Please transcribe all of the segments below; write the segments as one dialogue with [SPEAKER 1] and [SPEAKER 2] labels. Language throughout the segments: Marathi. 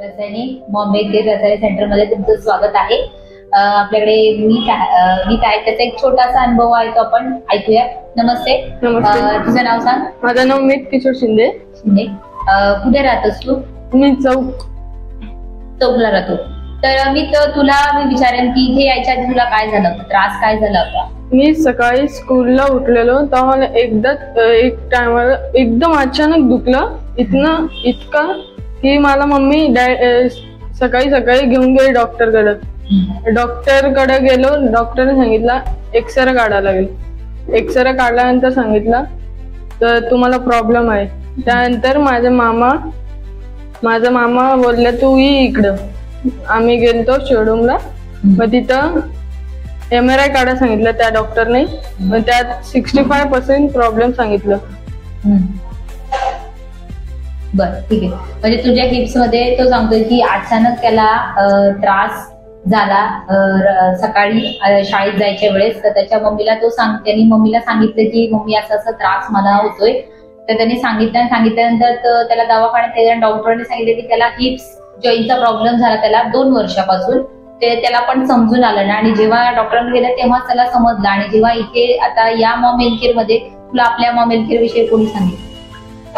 [SPEAKER 1] रसायनी बॉम्बे रसायनी सेंटर मध्ये तुमचं स्वागत आहे। आपल्याकडे मीठ आहे त्याचा एक छोटासा अनुभव आहे तो आपण ऐकूया। नमस्ते। तुझं नाव सांग।
[SPEAKER 2] माझं नाव मीठ किशोर शिंदे।
[SPEAKER 1] कुठे राहतोस तू?
[SPEAKER 2] मी चौकला
[SPEAKER 1] राहतो। तर मी तुला विचारेन की इथे यायच्या आधी तुला काय झालं होतं, त्रास काय झाला होता?
[SPEAKER 2] मी सकाळी स्कूलला उठलेलो तेव्हा मला एक टायमाला एकदम अचानक दुखलं इतका की मला मम्मी सकाळी घेऊन गेली डॉक्टरकडे गेलो। डॉक्टरने सांगितलं एक्सरे काढायला लागेल। एक्सरे काढल्यानंतर सांगितलं तर तुम्हाला प्रॉब्लेम आहे। त्यानंतर माझा मामा बोलले तू ये इकडं। आम्ही गेलतो शोरूमला, मग तिथं MRI काढायला सांगितलं त्या डॉक्टरने। मग त्यात 65% प्रॉब्लेम सांगितलं।
[SPEAKER 1] बरं, ठीक आहे। म्हणजे तुझ्या हिप्स मध्ये तो सांगतोय की अचानक त्याला त्रास झाला सकाळी शाळेत जायच्या वेळेस। तर त्याच्या मम्मीला त्यांनी मम्मीला सांगितलं की मम्मी असा त्रास मला होतोय। तर त्यांनी सांगितल्यानंतर त्याला दवाखान्यात डॉक्टरांनी सांगितलं की त्याला हिप्स जॉईंटचा प्रॉब्लेम झाला त्याला 2 वर्षापासून। ते त्याला पण समजून आलं ना, आणि जेव्हा डॉक्टरांकडे गेला तेव्हा त्याला समजलं। आणि जेव्हा इथे आता या मॉम हेल्थ केअर मध्ये तुला आपल्या मॉम हेल्थ केअर विषयी कोणी सांगितलं?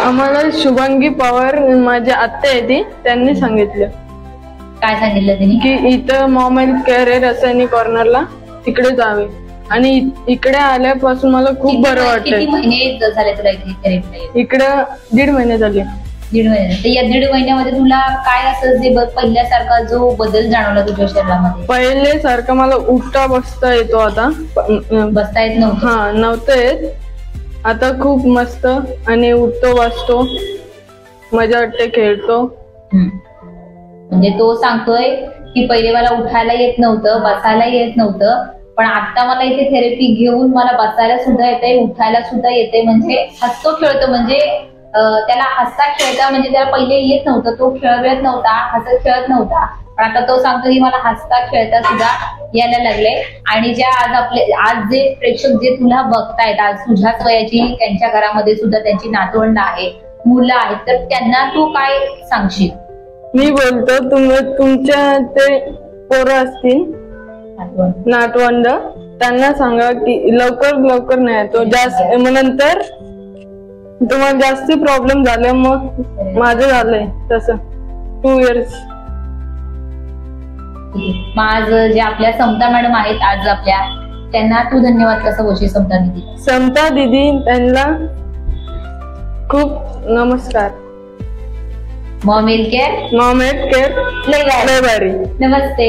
[SPEAKER 2] आम्हाला शुभांगी पवार माझी आत्या आहे ती, त्यांनी सांगितलं।
[SPEAKER 1] काय सांगितलं त्यांनी? की
[SPEAKER 2] इथं मॉम हेल्थ केअर आहे रसायनी कॉर्नरला, तिकडे जावे। आणि इकडे आल्यापासून मला खूप बरं वाटतं।
[SPEAKER 1] किती महिने झाले तुला इथे?
[SPEAKER 2] इकडे 1.5 महिने झाले।
[SPEAKER 1] 1.5 महिने। तर या 1.5 महिन्यामध्ये तुला काय असं जे पहिल्यासारखा जो बदल जाणवला तुझ्या शरीरामध्ये?
[SPEAKER 2] पहिले सारखं मला उठता बसता येतो, आता
[SPEAKER 1] बसता येत नव्हतं।
[SPEAKER 2] हा, नव्हतं येत। आता खूप मस्त आणि उठतो बसतो, मजा वाटते, खेळतो।
[SPEAKER 1] म्हणजे तो सांगतोय की पहिले मला उठायला येत नव्हतं, बसायला येत नव्हतं, पण आता मला इथे थेरपी घेऊन मला बसायला सुद्धा येते, उठायला सुद्धा येते। म्हणजे हसतो खेळतो, म्हणजे त्याला हसता खेळता, म्हणजे त्याला पहिले येत नव्हतं, तो खेळत नव्हता, हसत खेळत नव्हता, पण आता तो सांगतो की मला हसता खेळता सुद्धा यायला लागले। आणि ज्या आज जे प्रेक्षक जे तुला बघतायत, आज तुझ्याच वयाची त्यांच्या घरामध्ये सुद्धा त्यांची नातवंड आहे, मुलं आहेत, तर त्यांना तू काय सांगशील?
[SPEAKER 2] मी बोलतो तुमच्या ते पोरं असतील नातवंड, त्यांना सांगा की लवकर नाही तो जास्त, नंतर तुम्हाला जास्ती प्रॉब्लेम झाले। मग माझं झालंय तसं 2 इयर्स।
[SPEAKER 1] आज जे आपल्या समता मॅडम आहेत आज आपल्या, त्यांना तू धन्यवाद कसं बोलशील?
[SPEAKER 2] समता दीदी त्यांना खूप नमस्कार।
[SPEAKER 1] मॉम हेल्थ केअर
[SPEAKER 2] लय भारी।
[SPEAKER 1] नमस्ते।